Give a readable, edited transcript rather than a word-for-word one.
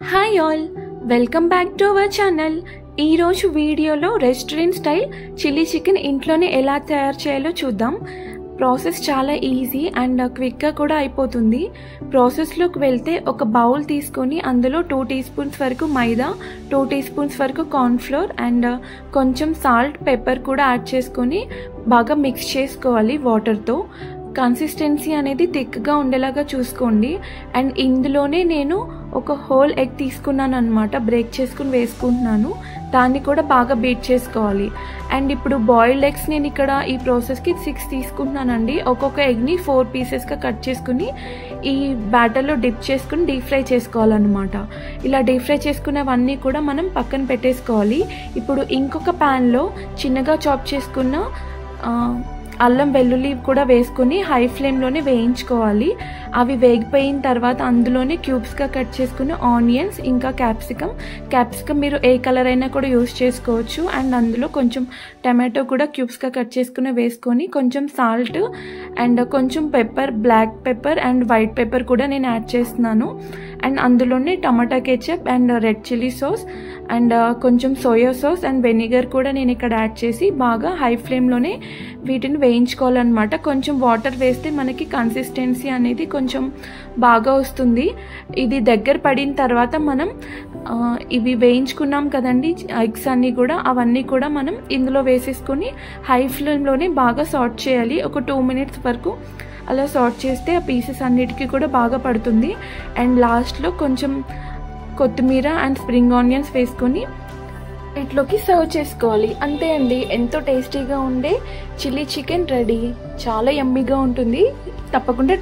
Hi all, welcome back to our channel. ఈరోజు వీడియోలో restaurant style chilli chicken ఇంట్లోనే ఎలా తయారు చేయాలో చూద్దాం. ప్రాసెస్ చాలా ఈజీ అండ్ క్విక్గా కూడా అయిపోతుంది. ప్రాసెస్లోకి వెళ్తే ఒక బౌల్ తీసుకొని అందులో 2 టీ స్పూన్స్ వరకు మైదా, 2 టీ స్పూన్స్ వరకు కార్న్ఫ్లోర్ అండ్ కొంచెం సాల్ట్, పెప్పర్ కూడా యాడ్ చేసుకొని బాగా మిక్స్ చేసుకోవాలి వాటర్తో. కన్సిస్టెన్సీ అనేది థిక్గా ఉండేలాగా చూసుకోండి. అండ్ ఇందులోనే నేను ఒక హోల్ ఎగ్ తీసుకున్నాను అనమాట, బ్రేక్ చేసుకుని వేసుకుంటున్నాను. దాన్ని కూడా బాగా బీట్ చేసుకోవాలి. అండ్ ఇప్పుడు బాయిల్డ్ ఎగ్స్ నేను ఇక్కడ ఈ ప్రాసెస్కి 6 తీసుకుంటున్నానండి. ఒక్కొక్క ఎగ్ని 4 పీసెస్గా కట్ చేసుకుని ఈ బ్యాటర్లో డిప్ చేసుకుని డీప్ ఫ్రై చేసుకోవాలన్నమాట. ఇలా డీప్ ఫ్రై చేసుకున్నవన్నీ కూడా మనం పక్కన పెట్టేసుకోవాలి. ఇప్పుడు ఇంకొక ప్యాన్లో చిన్నగా చాప్ చేసుకున్న అల్లం వెల్లుల్లి కూడా వేసుకొని హై ఫ్లేమ్లోనే వేయించుకోవాలి. అవి వేగిపోయిన తర్వాత అందులోనే క్యూబ్స్గా కట్ చేసుకుని ఆనియన్స్, ఇంకా క్యాప్సికమ్ మీరు ఏ కలర్ అయినా కూడా యూస్ చేసుకోవచ్చు. అండ్ అందులో కొంచెం టమాటో కూడా క్యూబ్స్గా కట్ చేసుకుని వేసుకొని కొంచెం సాల్ట్ అండ్ కొంచెం pepper, black pepper and white pepper కూడా నేను యాడ్ చేస్తున్నాను. అండ్ అందులోనే tomato ketchup and red chilli sauce and కొంచెం సోయా సాస్ అండ్ వెనిగర్ కూడా నేను ఇక్కడ యాడ్ చేసి బాగా హై ఫ్లేమ్లోనే వీటిని వేయించుకోవాలన్నమాట. కొంచెం వాటర్ వేస్తే మనకి కన్సిస్టెన్సీ అనేది కొంచెం బాగా వస్తుంది. ఇది దగ్గర పడిన తర్వాత మనం ఇవి వేయించుకున్నాం కదండి ఎగ్స్ అన్నీ కూడా, అవన్నీ కూడా మనం ఇందులో వేసేసుకొని హై ఫ్లేమ్లోనే బాగా సాట్ చేయాలి. ఒక 2 మినిట్స్ వరకు అలా సాట్ చేస్తే ఆ పీసెస్ అన్నిటికీ కూడా బాగా పడుతుంది. అండ్ లాస్ట్లో కొంచెం కొత్తిమీర అండ్ స్ప్రింగ్ ఆనియన్స్ వేసుకొని వీటిలోకి సర్వ్ చేసుకోవాలి. అంతే అండి, ఎంతో టేస్టీగా ఉండే చిల్లీ చికెన్ రెడీ. చాలా యమ్మీగా ఉంటుంది. తప్పకుండా